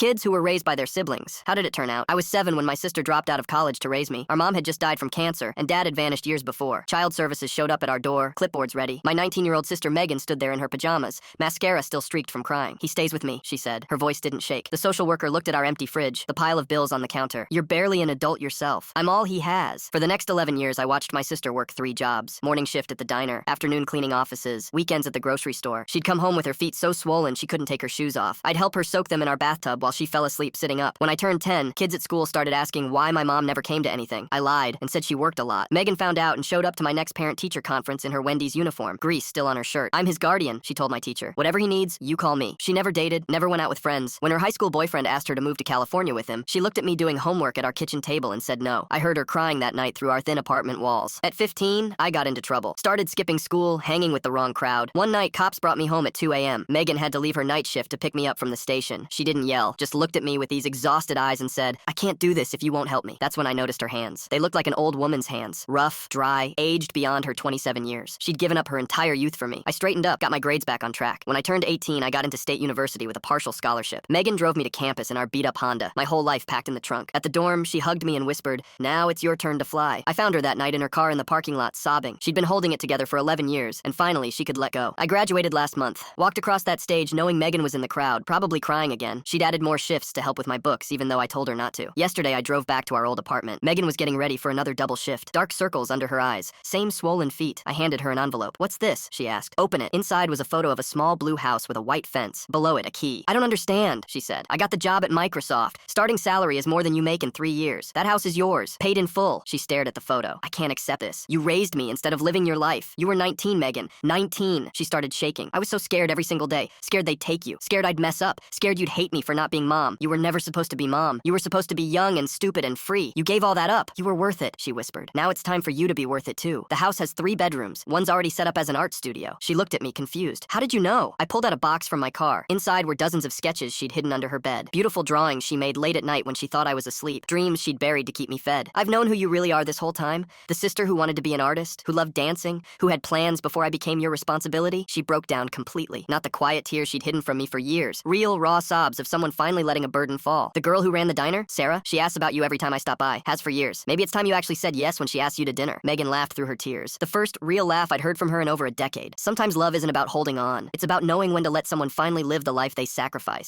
kids who were raised by their siblings. How did it turn out? I was 7 when my sister dropped out of college to raise me. Our mom had just died from cancer, and Dad had vanished years before. Child services showed up at our door, clipboards ready. My 19-year-old sister Megan stood there in her pajamas, mascara still streaked from crying. "He stays with me," she said. Her voice didn't shake. The social worker looked at our empty fridge, the pile of bills on the counter. "You're barely an adult yourself. I'm all he has." For the next 11 years, I watched my sister work 3 jobs. Morning shift at the diner, afternoon cleaning offices, weekends at the grocery store. She'd come home with her feet so swollen she couldn't take her shoes off. I'd help her soak them in our bathtub while she fell asleep sitting up. When I turned 10, kids at school started asking why my mom never came to anything. I lied and said she worked a lot. Megan found out and showed up to my next parent-teacher conference in her Wendy's uniform, grease still on her shirt. "I'm his guardian," she told my teacher. "Whatever he needs, you call me." She never dated, never went out with friends. When her high school boyfriend asked her to move to California with him, she looked at me doing homework at our kitchen table and said no. I heard her crying that night through our thin apartment walls. At 15, I got into trouble. Started skipping school, hanging with the wrong crowd. One night, cops brought me home at 2 a.m. Megan had to leave her night shift to pick me up from the station. She didn't yell, just looked at me with these exhausted eyes and said, "I can't do this if you won't help me." That's when I noticed her hands. They looked like an old woman's hands. Rough, dry, aged beyond her 27 years. She'd given up her entire youth for me. I straightened up, got my grades back on track. When I turned 18, I got into State University with a partial scholarship. Megan drove me to campus in our beat-up Honda, my whole life packed in the trunk. At the dorm, she hugged me and whispered, "Now it's your turn to fly." I found her that night in her car in the parking lot, sobbing. She'd been holding it together for 11 years, and finally, she could let go. I graduated last month. Walked across that stage knowing Megan was in the crowd, probably crying again. She'd added more shifts to help with my books, even though I told her not to. Yesterday, I drove back to our old apartment. Megan was getting ready for another double shift. Dark circles under her eyes. Same swollen feet. I handed her an envelope. "What's this?" she asked. "Open it." Inside was a photo of a small blue house with a white fence. Below it, a key. "I don't understand," she said. "I got the job at Microsoft. Starting salary is more than you make in 3 years. That house is yours. Paid in full." She stared at the photo. "I can't accept this. You raised me instead of living your life. You were 19, Megan. 19. She started shaking. I was so scared every single day. Scared they'd take you. Scared I'd mess up. Scared you'd hate me for not being mom. You were never supposed to be mom. You were supposed to be young and stupid and free. You gave all that up. You were worth it," she whispered. "Now it's time for you to be worth it too. The house has 3 bedrooms. One's already set up as an art studio." She looked at me confused. "How did you know?" I pulled out a box from my car. Inside were dozens of sketches she'd hidden under her bed. Beautiful drawings she made late at night when she thought I was asleep. Dreams she'd buried to keep me fed. "I've known who you really are this whole time. The sister who wanted to be an artist, who loved dancing, who had plans before I became your responsibility." She broke down completely. Not the quiet tears she'd hidden from me for years. Real, raw sobs of someone finally letting a burden fall. "The girl who ran the diner, Sarah, she asks about you every time I stop by. Has for years. Maybe it's time you actually said yes when she asked you to dinner." Megan laughed through her tears. The first real laugh I'd heard from her in over a decade. Sometimes love isn't about holding on. It's about knowing when to let someone finally live the life they sacrificed.